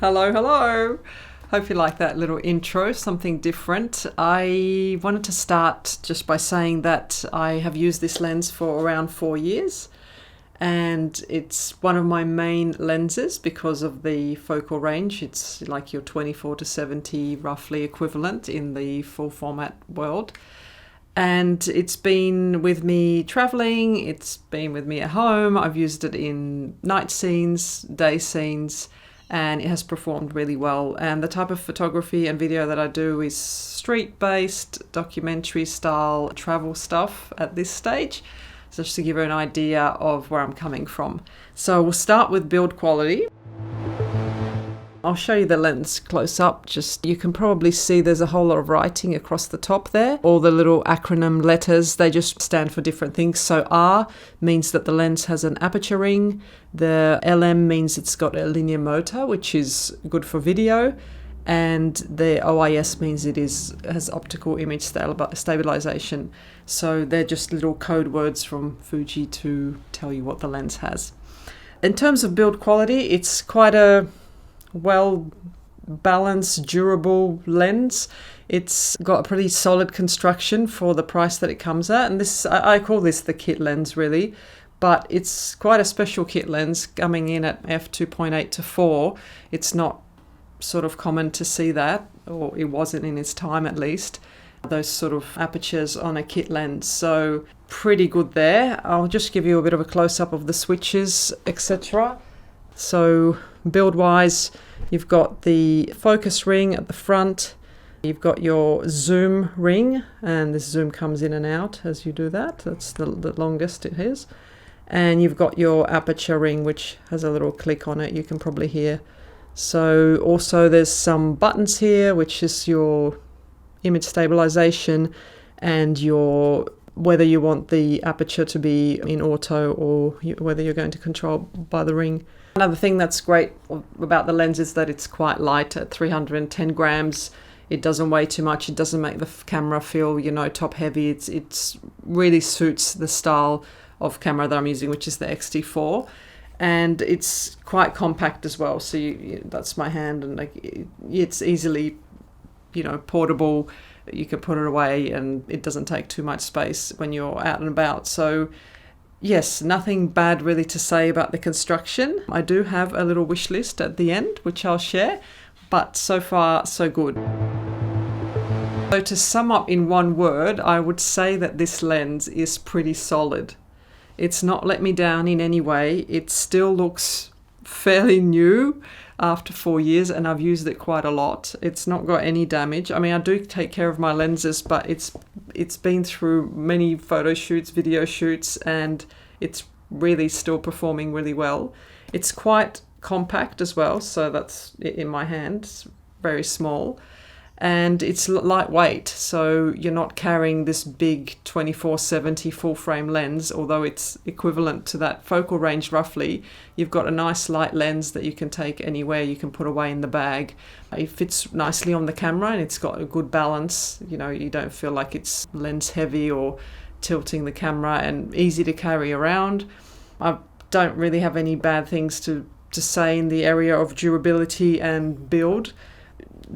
Hello, hello. Hope you like that little intro, something different. I wanted to start just by saying that I have used this lens for around 4 years, and it's one of my main lenses because of the focal range. It's like your 24 to 70 roughly equivalent in the full format world. And it's been with me traveling, it's been with me at home. I've used it in night scenes, day scenes, and it has performed really well. And the type of photography and video that I do is street-based, documentary style, travel stuff at this stage. So just to give you an idea of where I'm coming from. So we'll start with build quality. I'll show you the lens close up. Just you can probably see there's a whole lot of writing across the top there. All the little acronym letters, they just stand for different things. So R means that the lens has an aperture ring. The LM means it's got a linear motor, which is good for video. And the OIS means it has optical image stabilization. So they're just little code words from Fuji to tell you what the lens has. In terms of build quality, it's quite a well-balanced, durable lens. It's got a pretty solid construction for the price that it comes at. And this, I call this the kit lens really, but it's quite a special kit lens coming in at f2.8 to 4. It's not sort of common to see that, or it wasn't in its time at least, those sort of apertures on a kit lens. So pretty good there. I'll just give you a bit of a close-up of the switches, etc. So build wise, you've got the focus ring at the front, you've got your zoom ring, and this zoom comes in and out as you do that. That's the longest it is. And you've got your aperture ring, which has a little click on it, you can probably hear. So also there's some buttons here, which is your image stabilization and your whether you want the aperture to be in auto or whether you're going to control by the ring. Another thing that's great about the lens is that it's quite light at 310 grams. It doesn't weigh too much. It doesn't make the camera feel, top heavy. It's really suits the style of camera that I'm using, which is the X-T4. And it's quite compact as well. So that's my hand, and it's easily, portable. You can put it away, and it doesn't take too much space when you're out and about. So yes, nothing bad really to say about the construction. I do have a little wish list at the end, which I'll share, but so far so good. So to sum up in one word, I would say that this lens is pretty solid. It's not let me down in any way. It still looks fairly new after 4 years, and I've used it quite a lot. It's not got any damage. I mean, I do take care of my lenses, but it's been through many photo shoots, video shoots, and it's really still performing really well. It's quite compact as well, so that's in my hand. It's very small. And it's lightweight, so you're not carrying this big 24-70 full frame lens, although it's equivalent to that focal range roughly. You've got a nice light lens that you can take anywhere, you can put away in the bag. It fits nicely on the camera and it's got a good balance. You don't feel like it's lens heavy or tilting the camera, and easy to carry around. I don't really have any bad things to say in the area of durability and build.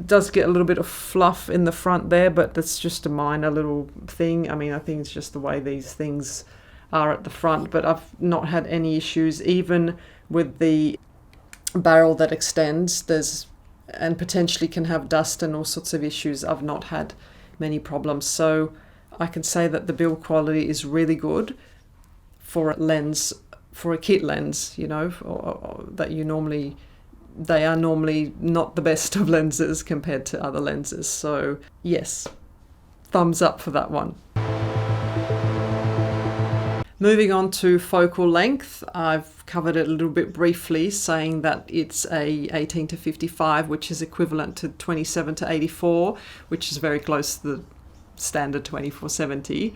Does get a little bit of fluff in the front there, but that's just a minor little thing. I mean, I think it's just the way these things are at the front, but I've not had any issues, even with the barrel that extends. And potentially can have dust and all sorts of issues. I've not had many problems. So I can say that the build quality is really good for a lens, for a kit lens, they are normally not the best of lenses compared to other lenses. So yes, thumbs up for that one. Moving on to focal length, I've covered it a little bit briefly, saying that it's a 18 to 55, which is equivalent to 27 to 84, which is very close to the standard 24-70.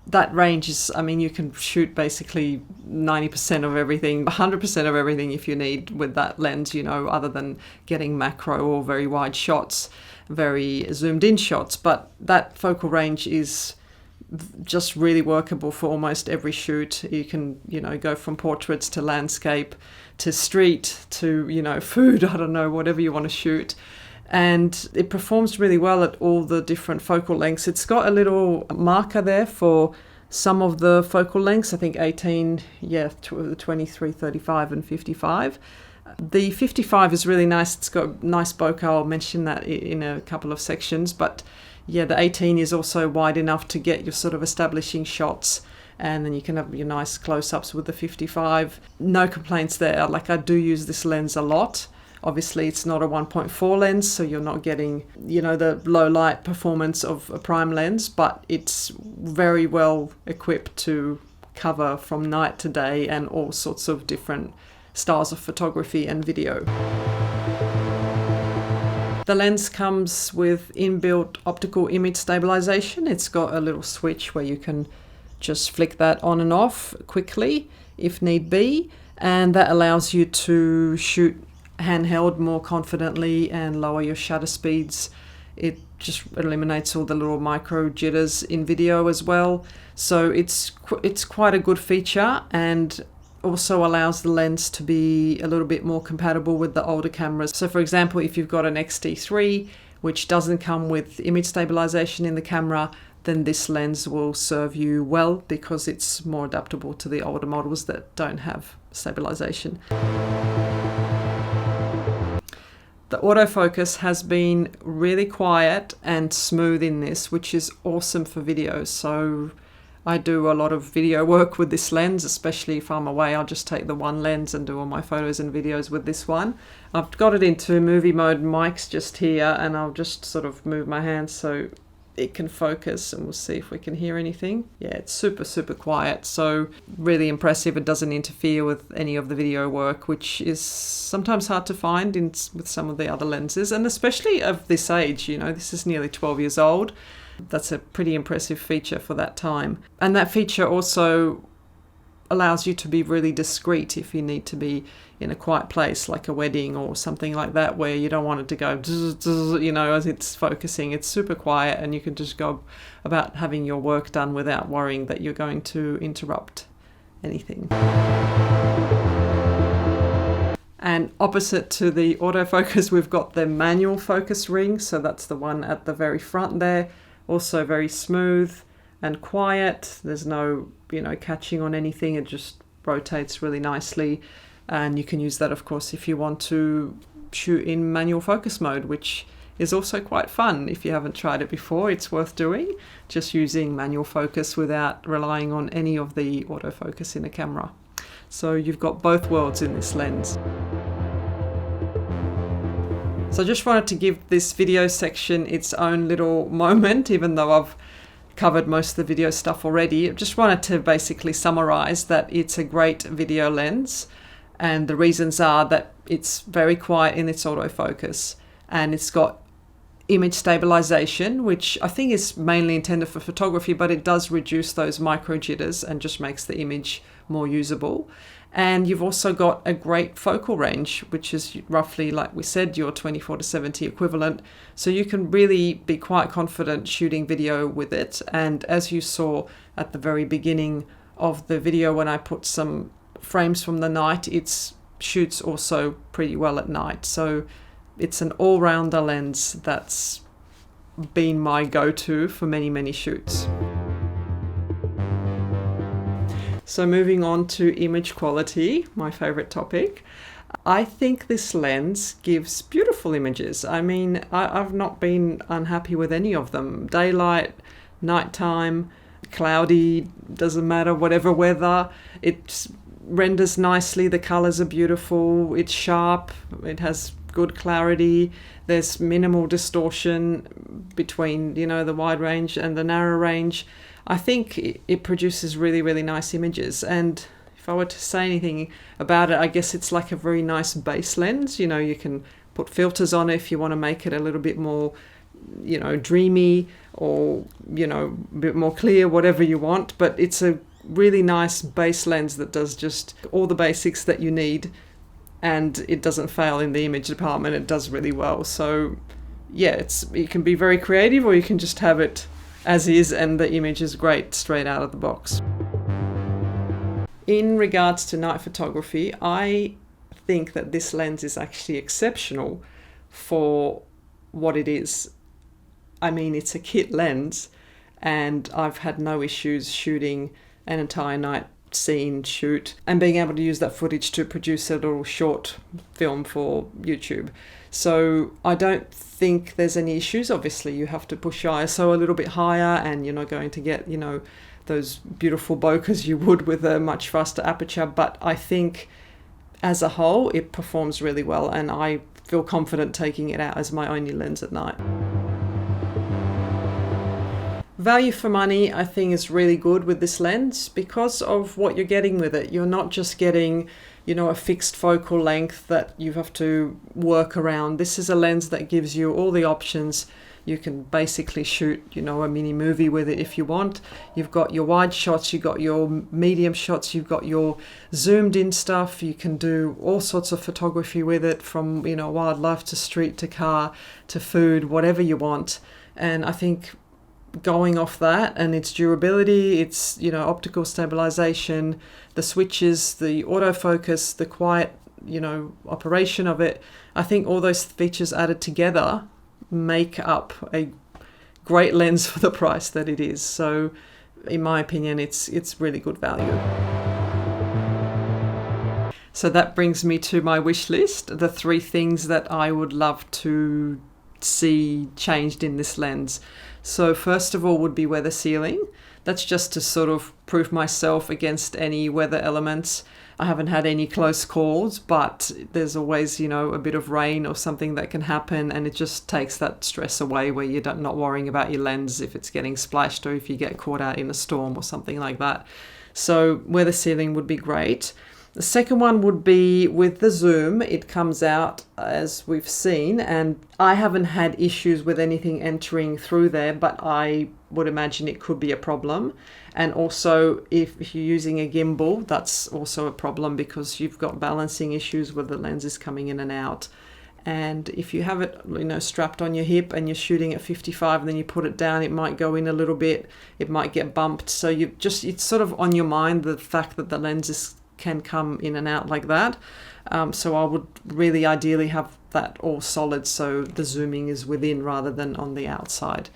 That range is, you can shoot basically 90% of everything, 100% of everything if you need with that lens, other than getting macro or very wide shots, very zoomed in shots. But that focal range is just really workable for almost every shoot. You can, go from portraits to landscape to street to, food, I don't know, whatever you want to shoot. And it performs really well at all the different focal lengths. It's got a little marker there for some of the focal lengths, I think 18, 23, 35 and 55. The 55 is really nice. It's got nice bokeh. I'll mention that in a couple of sections. But yeah, the 18 is also wide enough to get your sort of establishing shots. And then you can have your nice close-ups with the 55. No complaints there. Like, I do use this lens a lot. Obviously, it's not a 1.4 lens, so you're not getting, the low light performance of a prime lens, but it's very well equipped to cover from night to day and all sorts of different styles of photography and video. The lens comes with inbuilt optical image stabilization. It's got a little switch where you can just flick that on and off quickly if need be, and that allows you to shoot handheld more confidently and lower your shutter speeds. It just eliminates all the little micro jitters in video as well. So it's quite a good feature, and also allows the lens to be a little bit more compatible with the older cameras. So for example, if you've got an X-T3 which doesn't come with image stabilization in the camera, then this lens will serve you well because it's more adaptable to the older models that don't have stabilization. The autofocus has been really quiet and smooth in this, which is awesome for video. So I do a lot of video work with this lens, especially if I'm away. I'll just take the one lens and do all my photos and videos with this one. I've got it into movie mode. Mic's just here, and I'll just sort of move my hand so it can focus, and we'll see if we can hear anything. Yeah, it's super, super quiet. So really impressive. It doesn't interfere with any of the video work, which is sometimes hard to find with some of the other lenses, and especially of this age. This is nearly 12 years old. That's a pretty impressive feature for that time. And that feature also allows you to be really discreet if you need to be in a quiet place like a wedding or something like that, where you don't want it to go as it's focusing. It's super quiet, and you can just go about having your work done without worrying that you're going to interrupt anything. And opposite to the autofocus, we've got the manual focus ring. So that's the one at the very front there. Also very smooth and quiet. There's no, catching on anything. It just rotates really nicely. And you can use that, of course, if you want to shoot in manual focus mode, which is also quite fun. If you haven't tried it before, it's worth doing. Just using manual focus without relying on any of the autofocus in a camera. So you've got both worlds in this lens. So I just wanted to give this video section its own little moment, even though I've covered most of the video stuff already. I just wanted to basically summarize that it's a great video lens, and the reasons are that it's very quiet in its autofocus, and it's got image stabilization, which I think is mainly intended for photography, but it does reduce those micro jitters and just makes the image more usable. And you've also got a great focal range, which is roughly, like we said, your 24 to 70 equivalent. So you can really be quite confident shooting video with it. And as you saw at the very beginning of the video, when I put some frames from the night, it shoots also pretty well at night. So it's an all-rounder lens that's been my go-to for many, many shoots. So moving on to image quality, my favorite topic. I think this lens gives beautiful images. I mean, I've not been unhappy with any of them. Daylight, nighttime, cloudy, doesn't matter, whatever weather. It renders nicely, the colors are beautiful, it's sharp, it has good clarity, there's minimal distortion between, the wide range and the narrow range. I think it produces really, really nice images. And if I were to say anything about it, I guess it's like a very nice base lens. You can put filters on it if you want to make it a little bit more, dreamy or, a bit more clear, whatever you want. But it's a really nice base lens that does just all the basics that you need, and it doesn't fail in the image department. It does really well. So yeah, you can be very creative, or you can just have it as is, and the image is great straight out of the box. In regards to night photography, I think that this lens is actually exceptional for what it is. I mean, it's a kit lens, and I've had no issues shooting an entire night scene shoot and being able to use that footage to produce a little short film for YouTube. So I don't think there's any issues. Obviously, you have to push your ISO a little bit higher, and you're not going to get, those beautiful bokehs you would with a much faster aperture. But I think as a whole, it performs really well, and I feel confident taking it out as my only lens at night. Value for money, I think, is really good with this lens because of what you're getting with it. You're not just getting, a fixed focal length that you have to work around. This is a lens that gives you all the options. You can basically shoot, a mini movie with it if you want. You've got your wide shots, you've got your medium shots, you've got your zoomed in stuff. You can do all sorts of photography with it, from, wildlife to street to car to food, whatever you want. And I think going off that and its durability, its, optical stabilization, the switches, the autofocus, the quiet, operation of it, I think all those features added together make up a great lens for the price that it is. So in my opinion, it's really good value. So that brings me to my wish list, the 3 things that I would love to see changed in this lens. So first of all would be weather sealing. That's just to sort of proof myself against any weather elements. I haven't had any close calls, but there's always, a bit of rain or something that can happen, and it just takes that stress away where you're not worrying about your lens if it's getting splashed or if you get caught out in a storm or something like that. So weather sealing would be great. The second one would be with the zoom. It comes out as we've seen, and I haven't had issues with anything entering through there, but I would imagine it could be a problem. And also if you're using a gimbal, that's also a problem because you've got balancing issues where the lens is coming in and out. And if you have it, strapped on your hip and you're shooting at 55 and then you put it down, it might go in a little bit, it might get bumped. So it's sort of on your mind, the fact that the lenses can come in and out like that. So I would really ideally have that all solid, so the zooming is within rather than on the outside.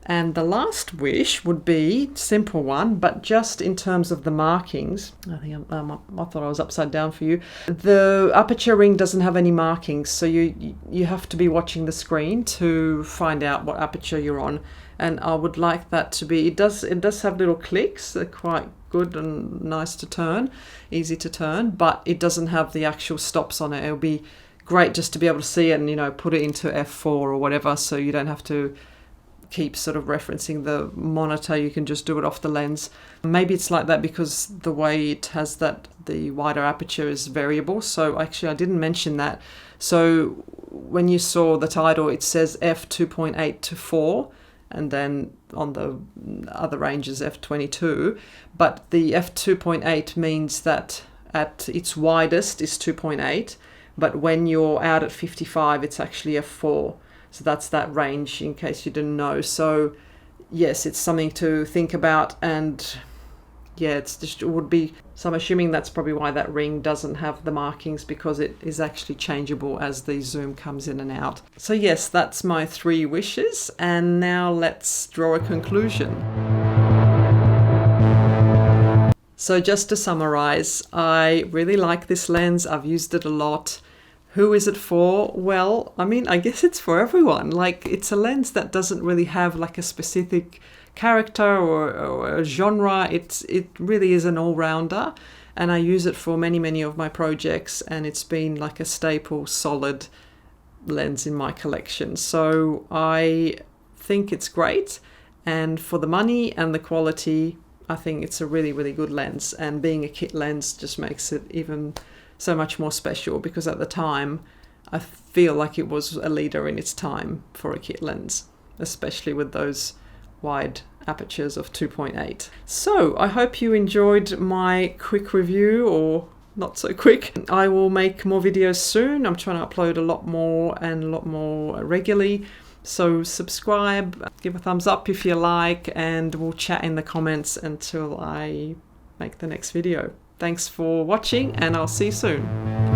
And the last wish would be simple one, but just in terms of the markings. I think I thought I was upside down for you. The aperture ring doesn't have any markings, so you have to be watching the screen to find out what aperture you're on. And I would like that to be. It does have little clicks. They're quite good and nice to turn, easy to turn, but it doesn't have the actual stops on it. It'll be great just to be able to see it and put it into f4 or whatever, so you don't have to keep sort of referencing the monitor. You can just do it off the lens. Maybe it's like that because the way it has that, the wider aperture is variable. So actually I didn't mention that. So when you saw the title, it says f2.8 to 4, and then on the other ranges f22, but the f2.8 means that at its widest is 2.8, but when you're out at 55 it's actually f4. So that's that range, in case you didn't know. So yes, it's something to think about, and yeah, it would be, so I'm assuming that's probably why that ring doesn't have the markings, because it is actually changeable as the zoom comes in and out. So yes, that's my 3 wishes, and now let's draw a conclusion. So just to summarize, I really like this lens. I've used it a lot. Who is it for? Well, I mean, I guess it's for everyone. Like, it's a lens that doesn't really have like a specific character or a genre. It really is an all-rounder, and I use it for many of my projects, and it's been like a staple, solid lens in my collection. So I think it's great, and for the money and the quality, I think it's a really good lens, and being a kit lens just makes it even so much more special, because at the time I feel like it was a leader in its time for a kit lens, especially with those wide apertures of 2.8. So I hope you enjoyed my quick review, or not so quick. I will make more videos soon. I'm trying to upload a lot more and a lot more regularly. So subscribe, give a thumbs up if you like, and we'll chat in the comments until I make the next video. Thanks for watching, and I'll see you soon.